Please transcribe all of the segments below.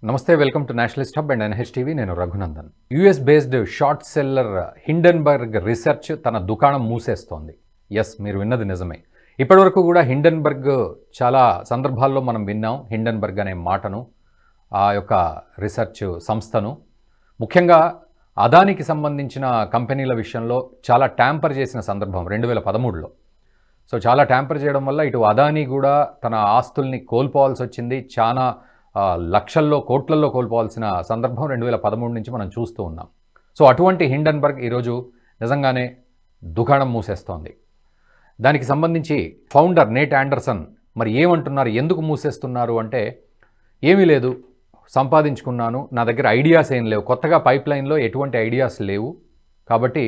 నమస్తే, welcome to nationalist hub and NHTV. నేను Raghunandan. US based short seller Hindenburg research తన దుకాణం మూసేస్తోంది. ఎస్, మీరు విన్నది నిజమే. ఇప్పటివరకు కూడా హిండెన్బర్గ్ చాలా సందర్భాల్లో మనం విన్నాం హిండెన్బర్గ్ అనే మాటను, ఆ యొక్క రీసెర్చ్ సంస్థను. ముఖ్యంగా అదానికి సంబంధించిన కంపెనీల విషయంలో చాలా ట్యాంపర్ చేసిన సందర్భం 2013లో. సో చాలా ట్యాంపర్ చేయడం వల్ల ఇటు అదానీ కూడా తన ఆస్తుల్ని కోల్పోవాల్సి వచ్చింది. చాలా లక్షల్లో కోట్లల్లో కోల్పోవాల్సిన సందర్భం 2013 నుంచి మనం చూస్తూ ఉన్నాం. సో అటువంటి హిండెన్బర్గ్ ఈరోజు నిజంగానే దుకాణం మూసేస్తోంది. దానికి సంబంధించి ఫౌండర్ నేట్ ఆండర్సన్ మరి ఏమంటున్నారు, ఎందుకు మూసేస్తున్నారు అంటే, ఏమీ లేదు, సంపాదించుకున్నాను, నా దగ్గర ఐడియాస్ ఏం లేవు, కొత్తగా పైప్ లైన్లో ఎటువంటి ఐడియాస్ లేవు, కాబట్టి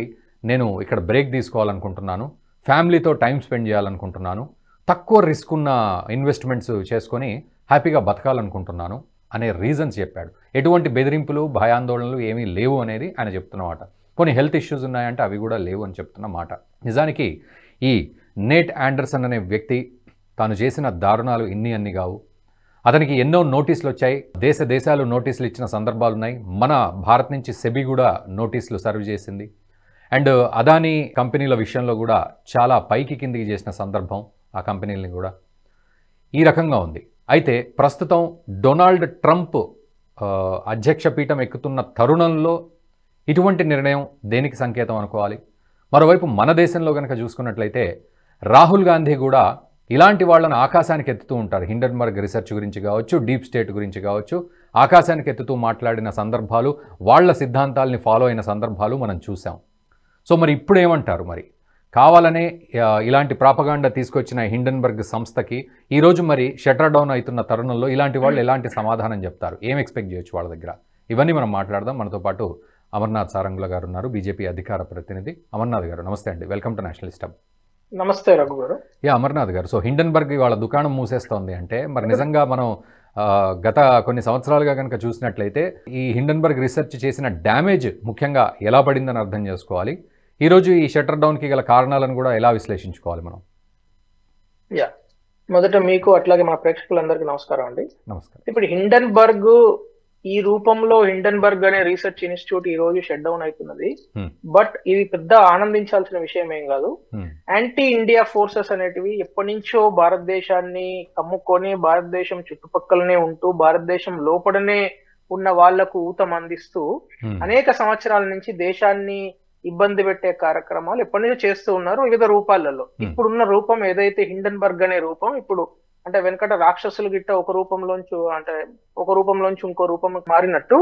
నేను ఇక్కడ బ్రేక్ తీసుకోవాలనుకుంటున్నాను, ఫ్యామిలీతో టైం స్పెండ్ చేయాలనుకుంటున్నాను, తక్కువ రిస్క్ ఉన్న ఇన్వెస్ట్మెంట్స్ చేసుకొని హ్యాపీగా బతకాలనుకుంటున్నాను అనే రీజన్స్ చెప్పాడు. ఎటువంటి బెదిరింపులు భయాందోళనలు ఏమీ లేవు అనేది ఆయన చెప్తున్నమాట. కొన్ని హెల్త్ ఇష్యూస్ ఉన్నాయంటే అవి కూడా లేవు అని చెప్తున్న మాట. నిజానికి ఈ నేట్ ఆండర్సన్ అనే వ్యక్తి తాను చేసిన దారుణాలు అన్ని కావు. అతనికి ఎన్నో నోటీసులు వచ్చాయి, దేశాలు నోటీసులు ఇచ్చిన సందర్భాలు ఉన్నాయి. మన భారత్ నుంచి సెబీ కూడా నోటీసులు సర్వ్ చేసింది. అండ్ అదానీ కంపెనీల విషయంలో కూడా చాలా పైకి కిందికి చేసిన సందర్భం ఆ కంపెనీలని కూడా. ఈ రకంగా ఉంది. అయితే ప్రస్తుతం డొనాల్డ్ ట్రంప్ అధ్యక్ష పీఠం ఎక్కుతున్న తరుణంలో ఇటువంటి నిర్ణయం దేనికి సంకేతం అనుకోవాలి? మరోవైపు మన దేశంలో కనుక చూసుకున్నట్లయితే రాహుల్ గాంధీ కూడా ఇలాంటి వాళ్ళను ఆకాశానికి ఎత్తుతూ ఉంటారు. హిండెన్బర్గ్ రీసెర్చ్ గురించి కావచ్చు, డీప్ స్టేట్ గురించి కావచ్చు, ఆకాశానికి ఎత్తుతూ మాట్లాడిన సందర్భాలు, వాళ్ళ సిద్ధాంతాలని ఫాలో అయిన సందర్భాలు మనం చూసాం. సో మరి ఇప్పుడు ఏమంటారు? మరి కావాలనే ఇలాంటి ప్రాపగాండా తీసుకొచ్చిన హిండెన్బర్గ్ సంస్థకి ఈరోజు మరి షట్టర్ డౌన్ అవుతున్న తరుణంలో ఇలాంటి వాళ్ళు ఎలాంటి సమాధానం చెప్తారు, ఏం ఎక్స్పెక్ట్ చేయొచ్చు వాళ్ళ దగ్గర? ఇవన్నీ మనం మాట్లాడదాం. మనతో పాటు అమర్నాథ్ సారంగుల గారు ఉన్నారు, బీజేపీ అధికార ప్రతినిధి. అమర్నాథ్ గారు నమస్తే అండి, వెల్కమ్ టు నేషనలిస్ట్ హబ్. నమస్తే రఘు గారు. అమర్నాథ్ గారు, సో హిండెన్బర్గ్ వాళ్ళ దుకాణం మూసేస్తోంది అంటే మరి నిజంగా మనం గత కొన్ని సంవత్సరాలుగా కనుక చూసినట్లయితే ఈ హిండెన్బర్గ్ రీసెర్చ్ చేసిన డ్యామేజ్ ముఖ్యంగా ఎలా పడిందని అర్థం చేసుకోవాలి. ఈరోజు ఈ షట్టర్ డౌన్కి గల కారణాలను కూడా ఎలా విశ్లేషించుకోవాలి మనం? మొదట మీకు అట్లాగే మా ప్రేక్షకులందరికీ నమస్కారం అండి. నమస్కారం. ఇప్పుడు హిండెన్బర్గ్ ఈ రూపంలో హిండెన్బర్గ్ అనే రీసెర్చ్ ఇన్స్టిట్యూట్ ఈ రోజు షట్ డౌన్ అవుతున్నది. బట్ ఇది పెద్ద ఆనందించాల్సిన విషయం ఏం కాదు. యాంటీ ఇండియా ఫోర్సెస్ అనేటివి ఎప్పటి నుంచో భారతదేశాన్ని కమ్ముకొని భారతదేశం చుట్టుపక్కలనే ఉంటూ భారతదేశం లోపలనే ఉన్న వాళ్లకు ఊతం అందిస్తూ అనేక సంవత్సరాల నుంచి దేశాన్ని ఇబ్బంది పెట్టే కార్యక్రమాలు ఎప్పటి నుంచో చేస్తూ ఉన్నారు వివిధ రూపాలలో. ఇప్పుడున్న రూపం ఏదైతే హిండెన్బర్గ్ అనే రూపం, ఇప్పుడు అంటే వెనకట రాక్షసులు గిట్ట ఒక రూపంలోంచి ఇంకో రూపం మారినట్టు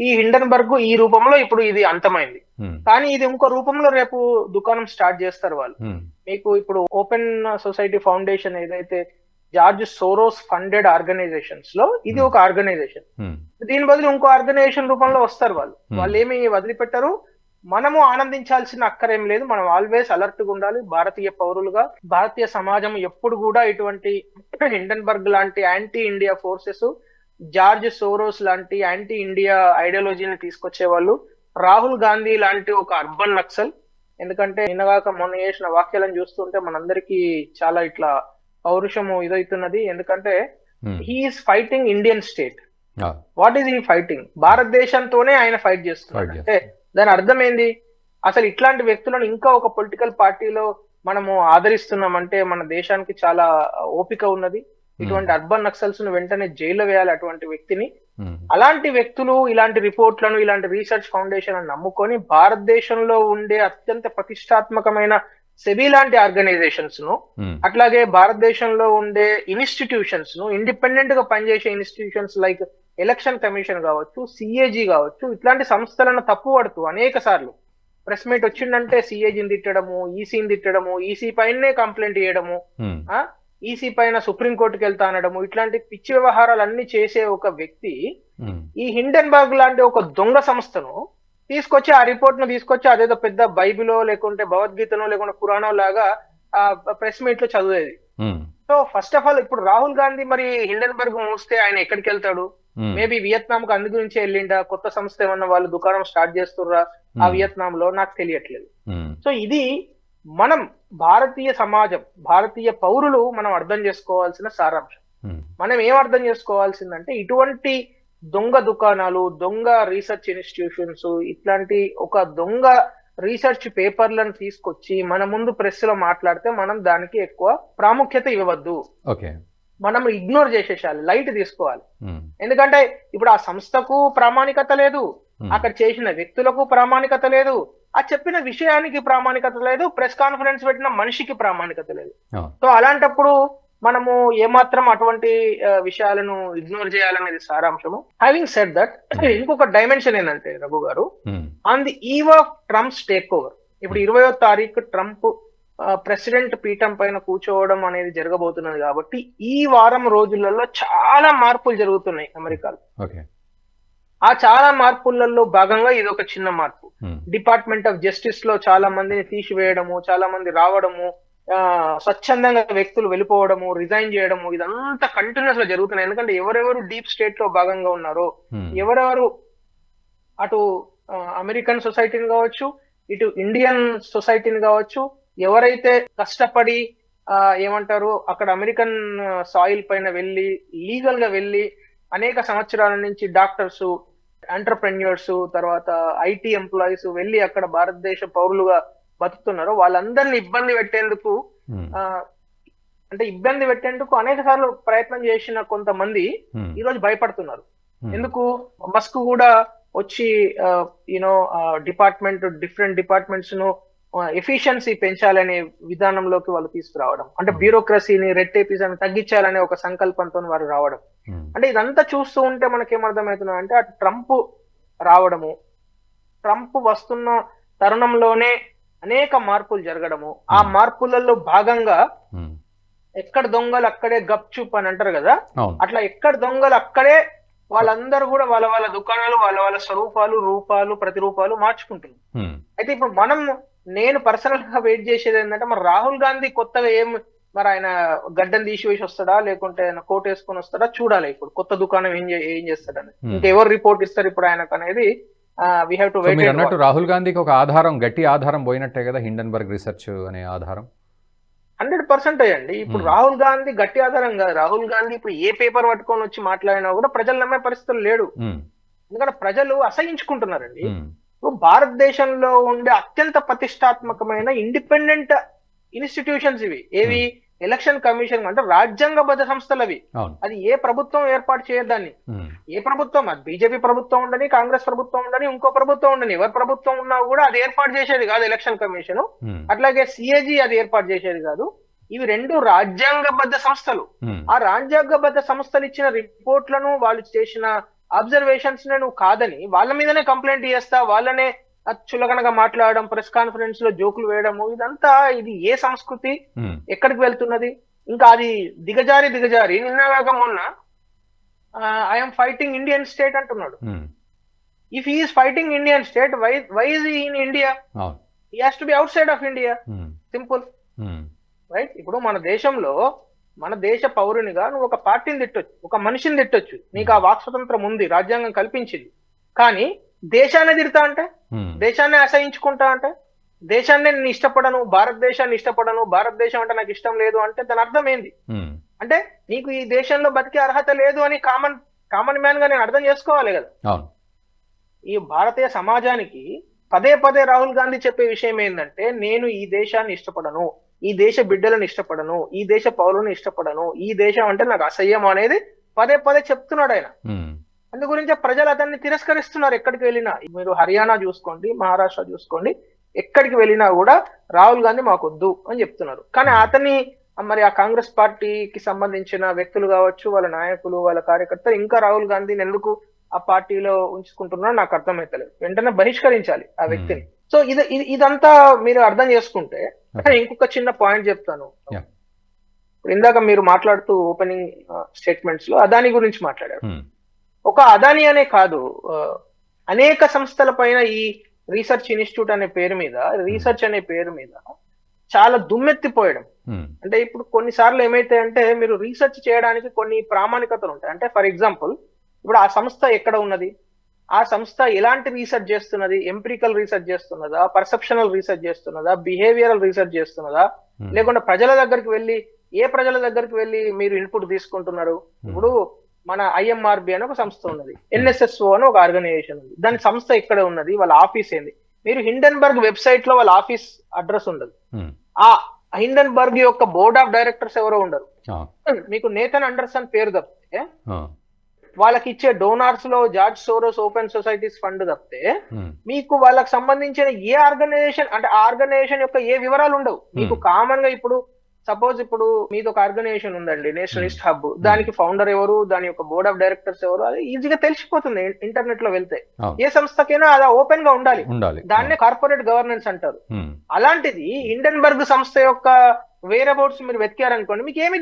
ఈ హిండెన్బర్గ్ ఈ రూపంలో ఇప్పుడు ఇది అంతమైంది. కానీ ఇది ఇంకో రూపంలో రేపు దుకాణం స్టార్ట్ చేస్తారు వాళ్ళు. మీకు ఇప్పుడు ఓపెన్ సొసైటీ ఫౌండేషన్ ఏదైతే జార్జ్ సోరోస్ ఫండెడ్ ఆర్గనైజేషన్స్ లో ఇది ఒక ఆర్గనైజేషన్. దీని బదులు ఇంకో ఆర్గనైజేషన్ రూపంలో వస్తారు వాళ్ళు. వాళ్ళు ఏమి వదిలిపెట్టరు. మనము ఆనందించాల్సిన అక్కరేం లేదు. మనం ఆల్వేస్ అలర్ట్ గా ఉండాలి. భారతీయ పౌరులుగా భారతీయ సమాజం ఎప్పుడు కూడా ఇటువంటి హిండెన్బర్గ్ లాంటి anti India forces, George Soros లాంటి యాంటీ ఇండియా ఐడియాలజీని తీసుకొచ్చే వాళ్ళు, రాహుల్ గాంధీ లాంటి ఒక అర్బన్ నక్సల్, ఎందుకంటే నిన్నగాక మొన్న చేసిన వాక్యాలను చూస్తుంటే మనందరికీ చాలా ఇట్లా పౌరుషము ఇదవుతున్నది. ఎందుకంటే he is fighting Indian state. What is he fighting? భారతదేశంతోనే ఆయన ఫైట్ చేస్తున్నాడు. అంటే దాని అర్థం ఏంది? అసలు ఇట్లాంటి వ్యక్తులను ఇంకా ఒక పొలిటికల్ పార్టీలో మనము ఆదరిస్తున్నామంటే మన దేశానికి చాలా ఓపిక ఉన్నది. ఇటువంటి అర్బన్ నక్సల్స్ ను వెంటనే జైల్లో వేయాలి అటువంటి వ్యక్తిని. అలాంటి వ్యక్తులు ఇలాంటి రిపోర్ట్లను, ఇలాంటి రీసెర్చ్ ఫౌండేషన్ అని నమ్ముకొని భారతదేశంలో ఉండే అత్యంత ప్రతిష్టాత్మకమైన సెబీ లాంటి ఆర్గనైజేషన్స్ ను, అట్లాగే భారతదేశంలో ఉండే ఇన్స్టిట్యూషన్స్ ను, ఇండిపెండెంట్ గా పనిచేసే ఇన్స్టిట్యూషన్స్ లైక్ ఎలక్షన్ కమిషన్ కావచ్చు, సిఏజీ కావచ్చు, ఇట్లాంటి సంస్థలను తప్పుపడుతూ అనేక సార్లు ప్రెస్ మీట్ వచ్చిందంటే సిఏజీని తిట్టడము, ఈసీని తిట్టడము, ఈసీ పైనే కంప్లైంట్ చేయడము, ఈసీ పైన సుప్రీంకోర్టుకి వెళ్తా అనడము, ఇట్లాంటి పిచ్చి వ్యవహారాలన్నీ చేసే ఒక వ్యక్తి ఈ హిండెన్బర్గ్ లాంటి ఒక దొంగ సంస్థను తీసుకొచ్చి ఆ రిపోర్ట్ ను తీసుకొచ్చి అదేదో పెద్ద బైబిలో లేకుంటే భగవద్గీతనో లేకుంటే పురాణం లాగా ఆ ప్రెస్ మీట్ లో చదివేది. సో ఫస్ట్ ఆఫ్ ఆల్ ఇప్పుడు రాహుల్ గాంధీ మరి హిండెన్బర్గ్ మూస్తే ఆయన ఎక్కడికి వెళ్తాడు? మేబీ వియత్నాం కు అందు గురించి వెళ్ళిండా? కొత్త సంస్థ ఏమన్నా వాళ్ళు దుకాణం స్టార్ట్ చేస్తుర్రా ఆ వియత్నాం లో? నాకు తెలియట్లేదు. సో ఇది మనం భారతీయ సమాజం, భారతీయ పౌరులు మనం అర్థం చేసుకోవాల్సిన సారాంశం. మనం ఏం అర్థం చేసుకోవాల్సిందంటే ఇటువంటి దొంగ దుకాణాలు, దొంగ రీసెర్చ్ ఇన్స్టిట్యూషన్స్, ఇట్లాంటి ఒక దొంగ రీసెర్చ్ పేపర్లను తీసుకొచ్చి మన ముందు ప్రెస్ లో మాట్లాడితే మనం దానికి ఎక్కువ ప్రాముఖ్యత ఇవ్వవద్దు. మనం ఇగ్నోర్ చేసేసాలి, లైట్ తీసుకోవాలి. ఎందుకంటే ఇప్పుడు ఆ సంస్థకు ప్రామాణికత లేదు, అక్కడ చేసిన వ్యక్తులకు ప్రామాణికత లేదు, ఆ చెప్పిన విషయానికి ప్రామాణికత లేదు, ప్రెస్ కాన్ఫరెన్స్ పెట్టిన మనిషికి ప్రామాణికత లేదు. సో అలాంటప్పుడు మనము ఏమాత్రం అటువంటి విషయాలను ఇగ్నోర్ చేయాలనేది సారాంశము. హ్యావింగ్ సెడ్ దట్, ఇంకొక డైమెన్షన్ ఏంటంటే రఘు గారు, on the eve of Trump's take over, ఇప్పుడు 20వ తారీఖు ట్రంప్ ప్రెసిడెంట్ పీఠం పైన కూర్చోవడం అనేది జరగబోతున్నది కాబట్టి ఈ వారం రోజులలో చాలా మార్పులు జరుగుతున్నాయి అమెరికాలో. ఆ చాలా మార్పులలో భాగంగా ఇది ఒక చిన్న మార్పు. డిపార్ట్మెంట్ ఆఫ్ జస్టిస్ లో చాలా మందిని తీసివేయడము, చాలా మంది రావడము, స్వచ్ఛందంగా వ్యక్తులు వెళ్ళిపోవడము, రిజైన్ చేయడము, ఇదంతా కంటిన్యూస్ గా జరుగుతున్నాయి. ఎందుకంటే ఎవరెవరు డీప్ స్టేట్ లో భాగంగా ఉన్నారో, ఎవరెవరు అటు అమెరికన్ సొసైటీని కావచ్చు, ఇటు ఇండియన్ సొసైటీని కావచ్చు, ఎవరైతే కష్టపడి ఏమంటారు అక్కడ అమెరికన్ సాయిల్ పైన వెళ్ళి లీగల్ గా వెళ్ళి అనేక సంవత్సరాల నుంచి డాక్టర్స్, ఎంటర్ప్రెన్యూర్స్, తర్వాత ఐటీ ఎంప్లాయీస్ వెళ్ళి అక్కడ భారతదేశ పౌరులుగా బతుకుతున్నారో వాళ్ళందరినీ ఇబ్బంది పెట్టేందుకు అనేక సార్లు ప్రయత్నం చేసిన కొంతమంది ఈ రోజు భయపడుతున్నారు. ఎందుకు? మస్క్ కూడా వచ్చి డిఫరెంట్ డిపార్ట్మెంట్స్ ను ఎఫిషియన్సీ పెంచాలనే విధానంలోకి వాళ్ళు తీసుకురావడం, అంటే బ్యూరోక్రసీని, రెడ్ టేపిజం తగ్గించాలనే ఒక సంకల్పంతో వారు రావడం. అంటే ఇదంతా చూస్తూ ఉంటే మనకేమర్థమవుతున్నా అంటే అటు ట్రంప్ రావడము, ట్రంప్ వస్తున్న తరుణంలోనే అనేక మార్పులు జరగడము, ఆ మార్పులలో భాగంగా ఎక్కడ దొంగలు అక్కడే గప్చుప్ అని అంటారు కదా, అట్లా ఎక్కడ దొంగలు అక్కడే వాళ్ళందరూ కూడా వాళ్ళ వాళ్ళ దుకాణాలు, వాళ్ళ వాళ్ళ స్వరూపాలు, రూపాలు, ప్రతిరూపాలు మార్చుకుంటున్నారు. అయితే ఇప్పుడు నేను పర్సనల్ గా వెయిట్ చేసేది ఏంటంటే, మరి రాహుల్ గాంధీ కొత్తగా మరి ఆయన గడ్డను తీసివేసి వస్తాడా, లేకుంటే ఆయన కోట్ వేసుకొని వస్తాడా చూడాలి. ఇప్పుడు కొత్త దుకాణం ఏం చేస్తాడని ఇంకెవరు రిపోర్ట్ ఇస్తారు ఇప్పుడు ఆయనకు అనేది we have to wait. మీరు అన్నట్టు రాహుల్ గాంధీకి ఒక ఆధారం, గట్టి ఆధారం పోయినట్టే కదా హిండెన్బర్గ్ రీసెర్చ్ అనే ఆధారం. 100% అండి. ఇప్పుడు రాహుల్ గాంధీ గట్టి ఆధారం కాదు. రాహుల్ గాంధీ ఇప్పుడు ఏ పేపర్ పట్టుకొని వచ్చి మాట్లాడినా కూడా ప్రజలు నమ్మే పరిస్థితులు లేడు. ఎందుకంటే ప్రజలు అసహించుకుంటున్నారండి. ఇప్పుడు భారతదేశంలో ఉండే అత్యంత ప్రతిష్టాత్మకమైన ఇండిపెండెంట్ ఇన్స్టిట్యూషన్స్ ఇవి ఏవి? ఎలక్షన్ కమిషన్ అంటే రాజ్యాంగబద్ధ సంస్థలు అవి. అది ఏ ప్రభుత్వం ఏర్పాటు చేయదాన్ని, ఏ ప్రభుత్వం, అది బీజేపీ ప్రభుత్వం ఉండని, కాంగ్రెస్ ప్రభుత్వం ఉండని, ఇంకో ప్రభుత్వం ఉండని, ఎవరి ప్రభుత్వం ఉన్నా కూడా అది ఏర్పాటు చేసేది కాదు ఎలక్షన్ కమిషన్. అట్లాగే సిఏజీ అది ఏర్పాటు చేసేది కాదు. ఇవి రెండు రాజ్యాంగబద్ధ సంస్థలు. ఆ రాజ్యాంగబద్ధ సంస్థలు ఇచ్చిన రిపోర్ట్లను, వాళ్ళు చేసిన అబ్జర్వేషన్స్ నువ్వు కాదని వాళ్ళ మీదనే కంప్లైంట్ చేస్తా, వాళ్ళనే చులకనగా మాట్లాడడం, ప్రెస్ కాన్ఫరెన్స్ లో జోకులు వేయడము, ఇదంతా ఇది ఏ సంస్కృతి, ఎక్కడికి వెళ్తున్నది? ఇంకా అది దిగజారి నిన్నగాక మొన్న ఐఎమ్ ఫైటింగ్ ఇండియన్ స్టేట్ అంటున్నాడు. If he is fighting Indian state, why is he in India? He has to be outside of India. Simple, right? ఇప్పుడు మన దేశంలో, మన దేశ పౌరునిగా నువ్వు ఒక పార్టీని తిట్టొచ్చు, ఒక మనిషిని తిట్టొచ్చు, నీకు ఆ వాక్ స్వతంత్రం ఉంది, రాజ్యాంగం కల్పించింది. కానీ దేశాన్ని తిడతా అంటే, దేశాన్ని అసహించుకుంటా అంటే, దేశాన్ని నేను ఇష్టపడను, భారతదేశాన్ని ఇష్టపడను, భారతదేశం అంటే నాకు ఇష్టం లేదు అంటే దాని అర్థం ఏంది? అంటే నీకు ఈ దేశంలో బతికే అర్హత లేదు అని కామన్ మ్యాన్ గా నేను అర్థం చేసుకోవాలి కదా. ఈ భారతీయ సమాజానికి పదే పదే రాహుల్ గాంధీ చెప్పే విషయం ఏంటంటే, నేను ఈ దేశాన్ని ఇష్టపడను, ఈ దేశ బిడ్డలను ఇష్టపడను, ఈ దేశ పౌరులను ఇష్టపడను, ఈ దేశం అంటే నాకు అసహ్యం అనేది పదే పదే చెప్తున్నాడు ఆయన. అందు గురించి ప్రజలు అతన్ని తిరస్కరిస్తున్నారు. ఎక్కడికి వెళ్ళినా, మీరు హర్యానా చూసుకోండి, మహారాష్ట్ర చూసుకోండి, ఎక్కడికి వెళ్ళినా కూడా రాహుల్ గాంధీ మాకు వద్దు అని చెప్తున్నారు. కానీ అతన్ని మరి ఆ కాంగ్రెస్ పార్టీకి సంబంధించిన వ్యక్తులు కావచ్చు, వాళ్ళ నాయకులు, వాళ్ళ కార్యకర్తలు ఇంకా రాహుల్ గాంధీని ఎందుకు ఆ పార్టీలో ఉంచుకుంటున్నారో నాకు అర్థమైతలేదు. వెంటనే బహిష్కరించాలి ఆ వ్యక్తిని. సో ఇదంతా మీరు అర్థం చేసుకుంటే, ఇంకొక చిన్న పాయింట్ చెప్తాను. ఇప్పుడు ఇందాక మీరు మాట్లాడుతూ ఓపెనింగ్ స్టేట్మెంట్స్ లో అదాని గురించి మాట్లాడారు. ఒక అదాని అనే కాదు, అనేక సంస్థల పైన ఈ రీసెర్చ్ ఇన్స్టిట్యూట్ అనే పేరు మీద, రీసెర్చ్ అనే పేరు మీద చాలా దుమ్మెత్తిపోయడం. అంటే ఇప్పుడు కొన్నిసార్లు ఏమైతాయంటే, మీరు రీసెర్చ్ చేయడానికి కొన్ని ప్రామాణికతలు ఉంటాయి. అంటే ఫర్ ఎగ్జాంపుల్, ఇప్పుడు ఆ సంస్థ ఎక్కడ ఉన్నది, ఆ సంస్థ ఎలాంటి రీసెర్చ్ చేస్తున్నది, ఎంపిరికల్ రీసెర్చ్ చేస్తున్నదా, పర్సెప్షనల్ రీసెర్చ్ చేస్తున్నదా, బిహేవియరల్ రీసెర్చ్ చేస్తున్నదా, లేకుంటే ప్రజల దగ్గరికి వెళ్ళి, ఏ ప్రజల దగ్గరికి వెళ్ళి మీరు ఇన్పుట్ తీసుకుంటున్నారు? ఇప్పుడు మన ఐఎంఆర్బి అని ఒక సంస్థ ఉన్నది, ఎన్ఎస్ఎస్ఓ అని ఒక ఆర్గనైజేషన్ ఉంది. దాని సంస్థ ఇక్కడ ఉన్నది, వాళ్ళ ఆఫీస్ ఏంది. మీరు హిండెన్బర్గ్ వెబ్సైట్ లో వాళ్ళ ఆఫీస్ అడ్రస్ ఉండదు. ఆ హిండెన్బర్గ్ యొక్క బోర్డ్ ఆఫ్ డైరెక్టర్స్ ఎవరో ఉండరు. మీకు నేథన్ అండర్సన్ పేరు తప్పితే, వాళ్ళకి ఇచ్చే డోనార్స్ లో George Soros open societies fund తప్పితే మీకు వాళ్ళకి సంబంధించిన ఏ ఆర్గనైజేషన్, అంటే ఆ ఆర్గనైజేషన్ యొక్క ఏ వివరాలు ఉండవు. మీకు కామన్ గా ఇప్పుడు సపోజ్ ఇప్పుడు మీది ఒక ఆర్గనైజేషన్ ఉందండి, నేషనలిస్ట్ హబ్, దానికి ఫౌండర్ ఎవరు, దాని యొక్క బోర్డ్ ఆఫ్ డైరెక్టర్స్ ఎవరు, అది ఈజీగా తెలిసిపోతుంది ఇంటర్నెట్ లో వెళ్తే. ఏ సంస్థకైనా అది ఓపెన్ గా ఉండాలి, దాన్నే కార్పొరేట్ గవర్నెన్స్ అంటారు. అలాంటిది హిండెన్బర్గ్ సంస్థ యొక్క వేర్ అబౌట్స్ మీరు వెతికారనుకోండి, మీకు ఏమీ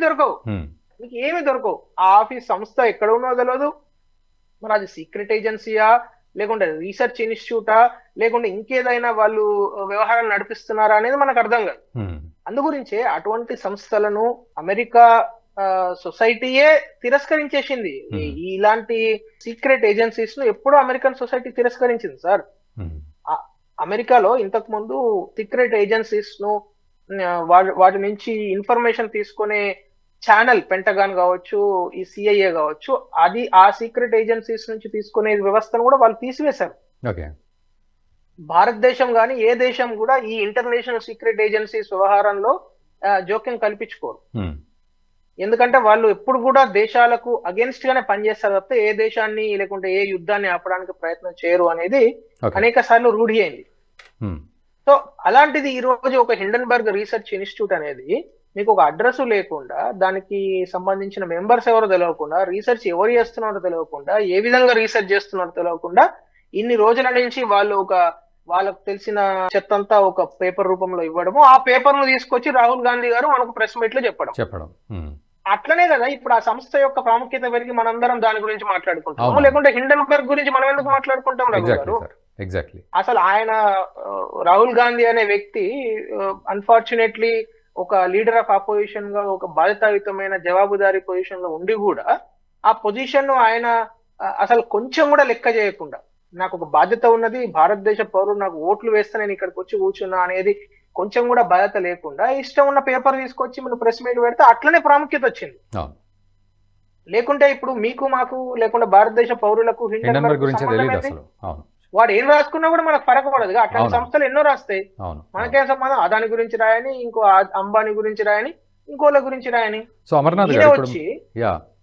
దొరకవు. ఆ ఆఫీస్ సంస్థ ఎక్కడ ఉన్నదో తెలియదు, మరి అది సీక్రెట్ ఏజెన్సీయా, లేకుంటే రీసెర్చ్ ఇన్స్టిట్యూటా, లేకుంటే ఇంకేదైనా వాళ్ళు వ్యవహారాలు నడిపిస్తున్నారా అనేది మనకు అర్థం కాదు. అందుగురించే అటువంటి సంస్థలను అమెరికా సొసైటీయే తిరస్కరించేసింది. ఇలాంటి సీక్రెట్ ఏజెన్సీస్ ను ఎప్పుడూ అమెరికన్ సొసైటీ తిరస్కరించింది సార్. అమెరికాలో ఇంతకు ముందు సీక్రెట్ ఏజెన్సీస్ ను వాటి నుంచి ఇన్ఫర్మేషన్ తీసుకునే ఛానల్, పెంటగాన్ కావచ్చు, ఈ సిఐఏ కావచ్చు, అది ఆ సీక్రెట్ ఏజెన్సీస్ నుంచి తీసుకునే వ్యవస్థను కూడా వాళ్ళు తీసివేశారు. భారతదేశం కానీ ఏ దేశం కూడా ఈ ఇంటర్నేషనల్ సీక్రెట్ ఏజెన్సీస్ వ్యవహారంలో జోక్యం కల్పించుకోరు. ఎందుకంటే వాళ్ళు ఎప్పుడు కూడా దేశాలకు అగేన్స్ట్ గానే పనిచేస్తారు తప్పితే ఏ దేశాన్ని లేకుంటే ఏ యుద్ధాన్ని ఆపడానికి ప్రయత్నం చేయరు అనేది అనేక సార్లు రూఢి అయింది. సో అలాంటిది ఈ రోజు ఒక హిండెన్బర్గ్ రీసెర్చ్ ఇన్స్టిట్యూట్ అనేది మీకు ఒక అడ్రస్ లేకుండా, దానికి సంబంధించిన మెంబర్స్ ఎవరో తెలియకుండా, రీసెర్చ్ ఎవరు చేస్తున్నారో తెలియకుండా, ఏ విధంగా రీసెర్చ్ చేస్తున్నారో తెలియకుండా ఇన్ని రోజుల నుంచి వాళ్ళు వాళ్ళకు తెలిసిన చెత్తంతా ఒక పేపర్ రూపంలో ఇవ్వడము, ఆ పేపర్ ను తీసుకొచ్చి రాహుల్ గాంధీ గారు మనకు ప్రెస్ మీట్ లో చెప్పడం. అట్లనే కదా ఇప్పుడు ఆ సంస్థ యొక్క ప్రాముఖ్యత పెరిగి మనందరం దాని గురించి మాట్లాడుకుంటాము. లేకుంటే హిండెన్బర్గ్ గురించి మనం ఎందుకు మాట్లాడుకుంటాం రఘు గారు? అసలు ఆయన రాహుల్ గాంధీ అనే వ్యక్తి అన్ఫార్చునేట్లీ ఒక లీడర్ ఆఫ్ అపోజిషన్ గా ఒక బాధ్యతాయుతమైన జవాబుదారీ పొజిషన్ లో ఉండి కూడా ఆ పొజిషన్ ను ఆయన అసలు కొంచెం కూడా లెక్క చేయకుండా, నాకు ఒక బాధ్యత ఉన్నది, భారతదేశ పౌరులు నాకు ఓట్లు వేస్తే నేను ఇక్కడికి వచ్చి కూర్చున్నా అనేది కొంచెం కూడా బాధ్యత లేకుండా ఇష్టం ఉన్న పేపర్ తీసుకొచ్చి మీరు ప్రెస్ మీట్ పెడితే అట్లనే ప్రాముఖ్యత వచ్చింది. లేకుంటే ఇప్పుడు మీకు మాకు లేకుండా భారతదేశ పౌరులకు హిండెన్బర్గ్ గురించి వాడు ఏం రాసుకున్నా కూడా మనకు ఫరక పడదు. అట్లాంటి సంస్థలు ఎన్నో రాస్తాయి, మనకేం సంబంధం? అదాని గురించి రాయని, ఇంకో అంబానీ గురించి రాయని, ఇంకోళ్ళ గురించి రాయని. సో అమర్నాథ్ గారు,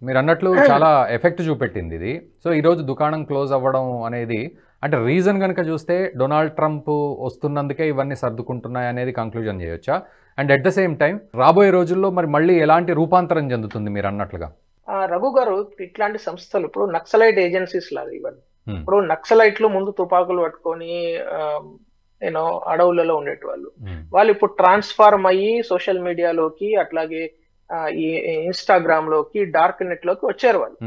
మీరు అన్నట్లు చాలా ఎఫెక్ట్ చూపెట్టింది ఇది. సో ఈ రోజు దుకాణం క్లోజ్ అవ్వడం అనేది అంటే రీజన్ కనుక చూస్తే డొనాల్డ్ ట్రంప్ వస్తున్నందుకే ఇవన్నీ సర్దుకుంటున్నాయి అనేది కంక్లూజన్ చేయొచ్చా? And at the same time రాబోయే రోజుల్లో మరి మళ్ళీ ఎలాంటి రూపాంతరం చెందుతుంది మీరు అన్నట్లుగా? రఘు గారు, ఇట్లాంటి సంస్థలు ఇప్పుడు నక్సలైట్ ఏజెన్సీస్ లాగా ఇవన్నీ. ఇప్పుడు నక్సలైట్లు ముందు తుపాకులు పట్టుకొని అడవులలో ఉండేటివాళ్ళు, వాళ్ళు ఇప్పుడు ట్రాన్స్ఫార్మ్ అయ్యి సోషల్ మీడియాలోకి, అట్లాగే ఈ ఇన్స్టాగ్రామ్ లోకి, డార్క్ నెట్ లోకి వచ్చారు. వాళ్ళు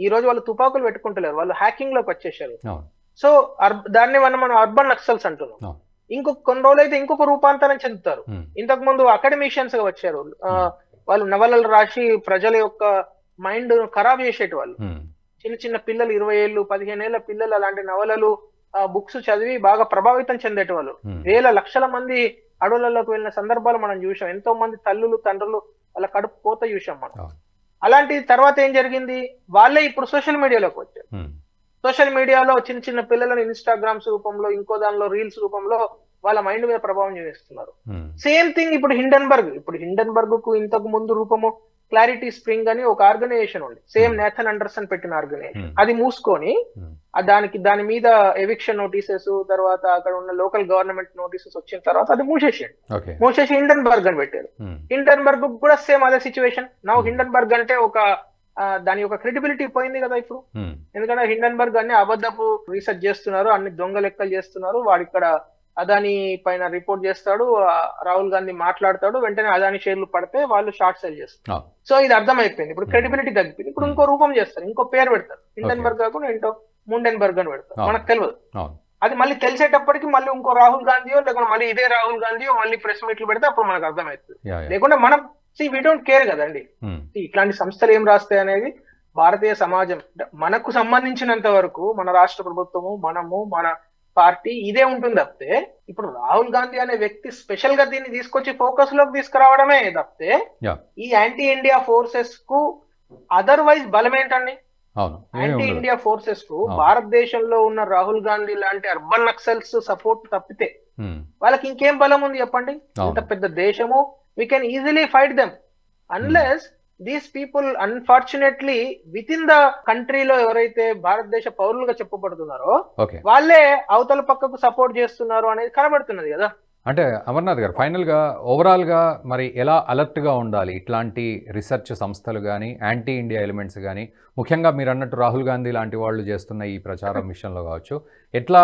ఈ రోజు వాళ్ళు తుపాకులు పెట్టుకుంటలేరు, వాళ్ళు హ్యాకింగ్ లోకి వచ్చేసారు. సో దాన్ని మనం అర్బన్ నక్సల్స్ అంటున్నాం. కొన్ని రోజులు అయితే ఇంకొక రూపాంతరం చెందుతారు. ఇంతకు ముందు అకాడమిషియన్స్ గా వచ్చారు, వాళ్ళు నవలలు రాసి ప్రజల యొక్క మైండ్ ఖరాబ్ చేసేటి వాళ్ళు. చిన్న చిన్న పిల్లలు, 20 ఏళ్ళు 15 ఏళ్ల పిల్లలు అలాంటి నవలలు బుక్స్ చదివి బాగా ప్రభావితం చెందేటి వాళ్ళు. వేల లక్షల మంది అడవులలోకి వెళ్ళిన సందర్భాలు మనం చూసాం. ఎంతో మంది తల్లులు తండ్రులు వాళ్ళ కడుపు కోత చూసాం మనం. అలాంటి తర్వాత ఏం జరిగింది, వాళ్ళే ఇప్పుడు సోషల్ మీడియాలోకి వచ్చారు. సోషల్ మీడియాలో చిన్న చిన్న పిల్లలను ఇన్స్టాగ్రామ్స్ రూపంలో, ఇంకో దానిలో రీల్స్ రూపంలో వాళ్ళ మైండ్ మీద ప్రభావం చూపిస్తున్నారు. సేమ్ థింగ్ ఇప్పుడు హిండెన్బర్గ్ కు ఇంతకు ముందు రూపము క్లారిటీ స్ప్రింగ్ అని ఒక ఆర్గనైజేషన్ ఉంది, సేమ్ నేథన్ అండర్సన్ పెట్టిన ఆర్గనైజేషన్. అది మూసుకొని దాని మీద ఎవిక్షన్ నోటీసెస్, తర్వాత అక్కడ ఉన్న లోకల్ గవర్నమెంట్ నోటీసెస్ వచ్చిన తర్వాత అది మూసేసి హిండెన్బర్గ్ అని పెట్టారు. హిండెన్బర్గ్ కూడా సేమ్ అదే సిచ్యువేషన్. నా హిండెన్బర్గ్ అంటే దాని యొక్క క్రెడిబిలిటీ పోయింది కదా ఇప్పుడు. ఎందుకంటే హిండెన్బర్గ్ అన్ని అబద్ధపు రీసెర్చ్ చేస్తున్నారు, అన్ని దొంగ లెక్కలు చేస్తున్నారు. వాడు ఇక్కడ అదాని పైన రిపోర్ట్ చేస్తాడు, రాహుల్ గాంధీ మాట్లాడతాడు, వెంటనే అదాని షేర్లు పడితే వాళ్ళు షార్ట్ సెల్ చేస్తారు. సో ఇది అర్థమైపోయింది. ఇప్పుడు క్రెడిబిలిటీ తగ్గిపోయింది. ఇప్పుడు ఇంకో రూపం చేస్తారు, ఇంకో పేరు పెడతారు. హిండెన్బర్గ్ కాకుండా ఏంటో ముండెన్బర్గ్ అని పెడతారు. మనకు తెలియదు. అది మళ్ళీ తెలిసేటప్పటికి మళ్ళీ ఇంకో రాహుల్ గాంధీయో లేకుండా మళ్ళీ ఇదే రాహుల్ గాంధీయో మళ్ళీ ప్రెస్ మీట్లు పెడితే అప్పుడు మనకు అర్థమవుతుంది. లేకుండా మనం వి డోంట్ కేర్ కదండి. ఇట్లాంటి సంస్థలు ఏం రాస్తాయి అనేది భారతీయ సమాజం, మనకు సంబంధించినంత వరకు మన రాష్ట్ర ప్రభుత్వము, మనము, మన పార్టీ ఇదే ఉంటుంది తప్పితే ఇప్పుడు రాహుల్ గాంధీ అనే వ్యక్తి స్పెషల్ గా దీన్ని తీసుకొచ్చి ఫోకస్ లోకి తీసుకురావడమే తప్పితే ఈ యాంటీ ఇండియా ఫోర్సెస్ కు అదర్వైజ్ బలం ఏంటండి? యాంటీ ఇండియా ఫోర్సెస్ కు భారతదేశంలో ఉన్న రాహుల్ గాంధీ లాంటి అర్బన్ నక్సల్స్ సపోర్ట్ తప్పితే వాళ్ళకి ఇంకేం బలం ఉంది చెప్పండి? ఇంత పెద్ద దేశము, we can easily fight them unless these people unfortunately with in the కంట్రీలో ఎవరైతే భారతదేశ పౌరులుగా చెప్పబడుతున్నారో వాళ్ళే అవతల పక్కకు సపోర్ట్ చేస్తున్నారు అనేది కనబడుతున్నది కదా. అంటే అమర్నాథ్ గారు, ఫైనల్గా ఓవరాల్గా మరి ఎలా అలర్ట్గా ఉండాలి ఇట్లాంటి రీసెర్చ్ సంస్థలు కానీ యాంటీ ఇండియా ఎలిమెంట్స్ కానీ, ముఖ్యంగా మీరు అన్నట్టు రాహుల్ గాంధీ లాంటి వాళ్ళు చేస్తున్న ఈ ప్రచారం మిషన్లో కావచ్చు, ఎట్లా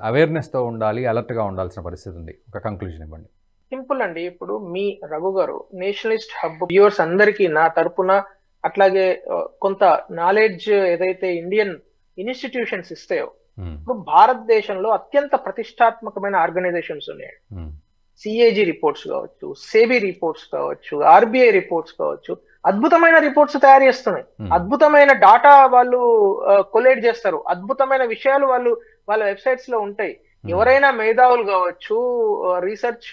అవేర్నెస్తో ఉండాలి, అలర్ట్గా ఉండాల్సిన పరిస్థితి ఉంది? ఒక కంక్లూజన్ ఇవ్వండి. సింపుల్ అండి. ఇప్పుడు మీ రఘు గారు నేషనలిస్ట్ హబ్ వ్యూవర్స్ అందరికీ నా తరపున, అట్లాగే కొంత నాలెడ్జ్ ఏదైతే ఇండియన్ ఇన్స్టిట్యూషన్స్ ఇస్తాయో, ఇప్పుడు భారతదేశంలో అత్యంత ప్రతిష్టాత్మకమైన ఆర్గనైజేషన్స్ ఉన్నాయి. సిఏజీ రిపోర్ట్స్ కావచ్చు, సేబీ రిపోర్ట్స్ కావచ్చు, ఆర్బీఐ రిపోర్ట్స్ కావచ్చు, అద్భుతమైన రిపోర్ట్స్ తయారు చేస్తున్నాయి. అద్భుతమైన డాటా వాళ్ళు కొలేట్ చేస్తారు, అద్భుతమైన విషయాలు వాళ్ళు వాళ్ళ వెబ్సైట్స్ లో ఉంటాయి. ఎవరైనా మేధావులు కావచ్చు, రీసెర్చ్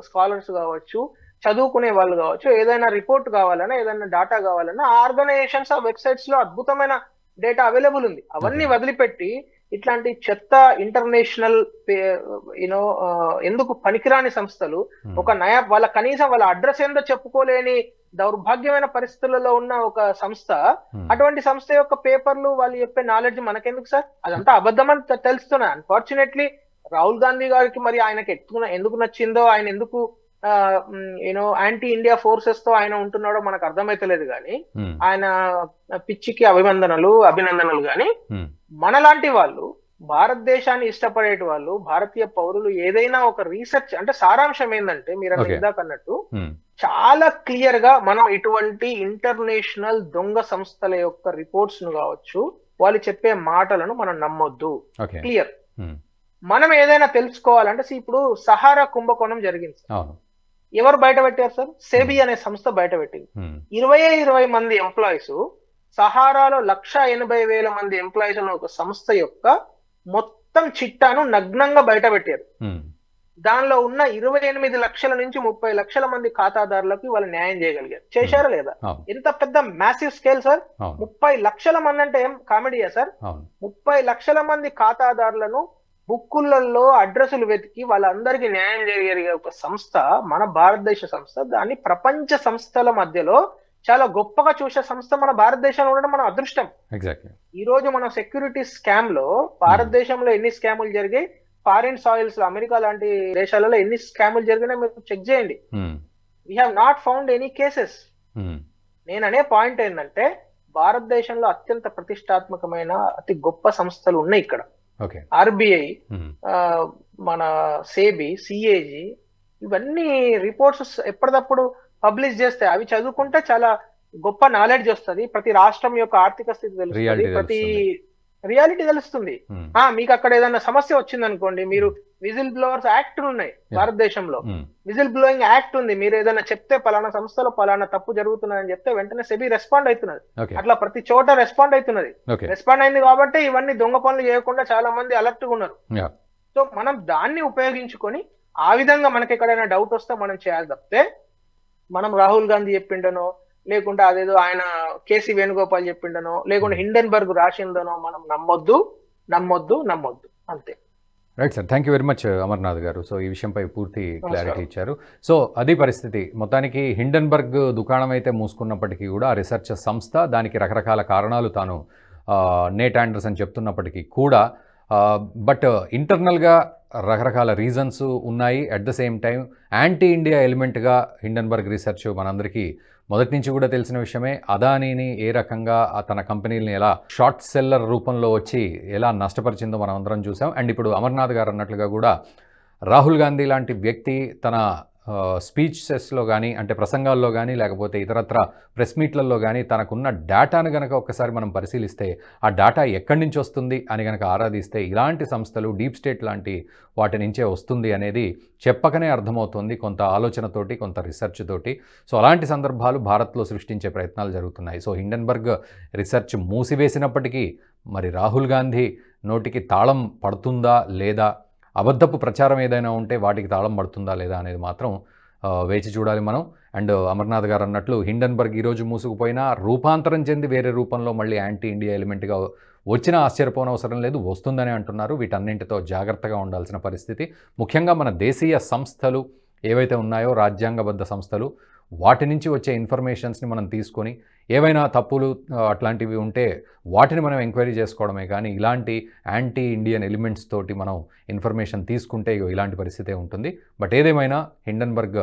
స్కాలర్స్ కావచ్చు, చదువుకునే వాళ్ళు కావచ్చు, ఏదైనా రిపోర్ట్ కావాలన్నా, ఏదైనా డాటా కావాలన్నా ఆర్గనైజేషన్స్ ఆ వెబ్సైట్స్ లో అద్భుతమైన డేటా అవైలబుల్ ఉంది. అవన్నీ వదిలిపెట్టి ఇట్లాంటి చెత్త ఇంటర్నేషనల్ ఎందుకు పనికిరాని సంస్థలు ఒక వాళ్ళ కనీసం వాళ్ళ అడ్రస్ ఏందో చెప్పుకోలేని దౌర్భాగ్యమైన పరిస్థితులలో ఉన్న ఒక సంస్థ, అటువంటి సంస్థ యొక్క పేపర్లు వాళ్ళు చెప్పే నాలెడ్జ్ మనకెందుకు సార్? అదంతా అబద్ధమని తెలుస్తున్నాయి. అన్ఫార్చునేట్లీ రాహుల్ గాంధీ గారికి మరి ఆయనకి ఎందుకు నచ్చిందో, ఆయన ఎందుకు యాంటీ ఇండియా ఫోర్సెస్ తో ఆయన ఉంటున్నాడో మనకు అర్థమైతలేదు కానీ, ఆయన పిచ్చికి అభినందనలు కానీ, మనలాంటి వాళ్ళు, భారతదేశాన్ని ఇష్టపడే వాళ్ళు, భారతీయ పౌరులు ఏదైనా ఒక రీసెర్చ్ అంటే సారాంశం ఏంటంటే, మీరు ఇందాక అన్నట్టు చాలా క్లియర్ గా మనం ఇటువంటి ఇంటర్నేషనల్ దొంగ సంస్థల యొక్క రిపోర్ట్స్ ను కావచ్చు, వాళ్ళు చెప్పే మాటలను మనం నమ్మొద్దు. క్లియర్. మనం ఏదైనా తెలుసుకోవాలంటే, ఇప్పుడు సహారా కుంభకోణం జరిగింది. ఎవరు బయట పెట్టారు సార్? సేబీ అనే సంస్థ బయట పెట్టింది. 20 మంది ఎంప్లాయీస్, సహారాలో 1,80,000 మంది ఎంప్లాయీస్ ఉన్న ఒక సంస్థ యొక్క మొత్తం చిట్టాను నగ్నంగా బయట పెట్టారు. దానిలో ఉన్న 28 లక్షల నుంచి 30 లక్షల మంది ఖాతాదారులకు వాళ్ళు న్యాయం చేయగలిగారు. చేశారా లేదా? ఎంత పెద్ద మ్యాసివ్ స్కేల్ సార్. 30 లక్షల మంది అంటే ఏం కామెడీయా సార్? 30 లక్షల మంది ఖాతాదారులను బుక్కులలో అడ్రస్లు వెతికి వాళ్ళందరికీ న్యాయం చేయగలిగే ఒక సంస్థ మన భారతదేశ సంస్థ. దాన్ని ప్రపంచ సంస్థల మధ్యలో చాలా గొప్పగా చూసే సంస్థ మన భారతదేశంలో ఉండడం మన అదృష్టం. ఈ రోజు మన సెక్యూరిటీ స్కామ్ లో భారతదేశంలో ఎన్ని స్కాములు జరిగాయి, ఫారిన్ సాయిల్స్ లో అమెరికా లాంటి దేశాలలో ఎన్ని స్కాములు జరిగినాయి మీరు చెక్ చేయండి. We have not found any cases. నేననే పాయింట్ ఏంటంటే, భారతదేశంలో అత్యంత ప్రతిష్టాత్మకమైన అతి గొప్ప సంస్థలు ఉన్నాయి ఇక్కడ. ఆర్బీఐ, మన సేబీ, సిఏజీ, ఇవన్నీ రిపోర్ట్స్ ఎప్పటికప్పుడు పబ్లిష్ చేస్తే అవి చదువుకుంటే చాలా గొప్ప నాలెడ్జ్ వస్తుంది. ప్రతి రాష్ట్రం యొక్క ఆర్థిక స్థితి తెలుస్తుంది, ప్రతి రియాలిటీ తెలుస్తుంది. మీకు అక్కడ ఏదైనా సమస్య వచ్చింది అనుకోండి, మీరు విజిల్ బ్లోవర్స్ యాక్ట్ ఉన్నాయి భారతదేశంలో, విజిల్ బ్లోయింగ్ యాక్ట్ ఉంది. మీరు ఏదైనా చెప్తే పలానా సంస్థలో పలానా తప్పు జరుగుతున్నదని చెప్తే వెంటనే సెబీ రెస్పాండ్ అవుతున్నది. అట్లా ప్రతి చోట రెస్పాండ్ అవుతున్నది. రెస్పాండ్ అయింది కాబట్టి ఇవన్నీ దొంగ పనులు చేయకుండా చాలా మంది అలర్ట్ గా ఉన్నారు. సో మనం దాన్ని ఉపయోగించుకొని ఆ విధంగా మనకి ఎక్కడైనా డౌట్ వస్తే మనం చేయాలి తప్పితే, మనం రాహుల్ గాంధీ చెప్పిండనో, లేకుంటే అదేదో ఆయన కేసీ వేణుగోపాల్ చెప్పిండనో, లేకుంటే హిండెన్బర్గ్ రాసిందనో మనం నమ్మొద్దు అంతే. Right sir, thank you very much Amarnath గారు. సో ఈ విషయంపై పూర్తి క్లారిటీ ఇచ్చారు. సో అది పరిస్థితి. మొత్తానికి హిండెన్బర్గ్ దుకాణం అయితే మూసుకున్నప్పటికీ కూడా రీసెర్చ్ సంస్థ, దానికి రకరకాల కారణాలు తాను నేట్ ఆండర్సన్ చెప్తున్నప్పటికీ కూడా, బట్ ఇంటర్నల్గా రకరకాల రీజన్స్ ఉన్నాయి. At the same time anti India ఎలిమెంట్గా హిండెన్బర్గ్ రీసెర్చ్ మనందరికీ మొదటి నుంచి కూడా తెలిసిన విషయమే. అదానీని ఏ రకంగా తన కంపెనీలని ఎలా షార్ట్ సెల్లర్ రూపంలో వచ్చి ఎలా నష్టపరిచిందో మనం అందరం చూసాం. అండ్ ఇప్పుడు అమర్నాథ్ గారు అన్నట్లుగా కూడా రాహుల్ గాంధీ లాంటి వ్యక్తి తన స్పీచెస్లో కానీ, అంటే ప్రసంగాల్లో కానీ, లేకపోతే ఇతరత్ర ప్రెస్ మీట్లలో కానీ తనకున్న డేటాను కనుక ఒక్కసారి మనం పరిశీలిస్తే, ఆ డేటా ఎక్కడి నుంచి వస్తుంది అని కనుక ఆరాధిస్తే, ఇలాంటి సంస్థలు డీప్ స్టేట్ లాంటి వాటి నుంచే వస్తుంది అనేది చెప్పకనే అర్థమవుతుంది, కొంత ఆలోచనతోటి, కొంత రీసెర్చ్ తోటి. సో అలాంటి సందర్భాలు భారత్లో సృష్టించే ప్రయత్నాలు జరుగుతున్నాయి. సో హిండెన్బర్గ్ రీసెర్చ్ మూసివేసినప్పటికీ మరి రాహుల్ గాంధీ నోటికి తాళం పడుతుందా లేదా, అబద్ధపు ప్రచారం ఏదైనా ఉంటే వాటికి తాళం పడుతుందా లేదా అనేది మాత్రం వేచి చూడాలి మనం. అండ్ అమర్నాథ్ గారు అన్నట్లు హిండన్బర్గ్ ఈరోజు మూసుకుపోయినా రూపాంతరం చెంది వేరే రూపంలో మళ్ళీ యాంటీ ఇండియా ఎలిమెంట్గా వచ్చినా ఆశ్చర్యపోనవసరం లేదు, వస్తుందని అంటున్నారు. వీటన్నింటితో జాగ్రత్తగా ఉండాల్సిన పరిస్థితి. ముఖ్యంగా మన దేశీయ సంస్థలు ఏవైతే ఉన్నాయో, రాజ్యాంగబద్ధ సంస్థలు, వాటి నుంచి వచ్చే ఇన్ఫర్మేషన్స్ని మనం తీసుకొని ఏవైనా తప్పులు అట్లాంటివి ఉంటే వాటిని మనం ఎంక్వైరీ చేసుకోవడమే కానీ ఇలాంటి యాంటీ ఇండియన్ ఎలిమెంట్స్ తోటి మనం ఇన్ఫర్మేషన్ తీసుకుంటే ఇలాంటి పరిస్థితే ఉంటుంది. బట్ ఏదేమైనా హిండన్బర్గ్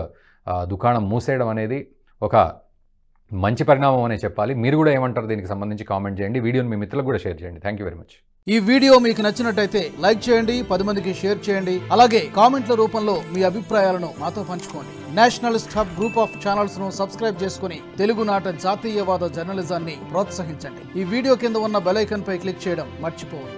దుకాణం మూసేయడం అనేది ఒక మంచి పరిణామం అనే చెప్పాలి. మీరు కూడా ఏమంటారు దీనికి సంబంధించి కామెంట్ చేయండి. వీడియోని మీ మిత్రులకు కూడా షేర్ చేయండి. Thank you very much. ఈ వీడియో మీకు నచ్చినట్టయితే లైక్ చేయండి, 10 మందికి షేర్ చేయండి. అలాగే కామెంట్ల రూపంలో మీ అభిప్రాయాలను మాతో పంచుకోండి. Nationalist hub group of channels ను సబ్స్క్రైబ్ చేసుకుని తెలుగునాట జాతీయవాద జర్నలిజాన్ని ప్రోత్సహించండి. ఈ వీడియో కింద ఉన్న బెల్ ఐకాన్ పై క్లిక్ చేయడం మర్చిపోవద్దు.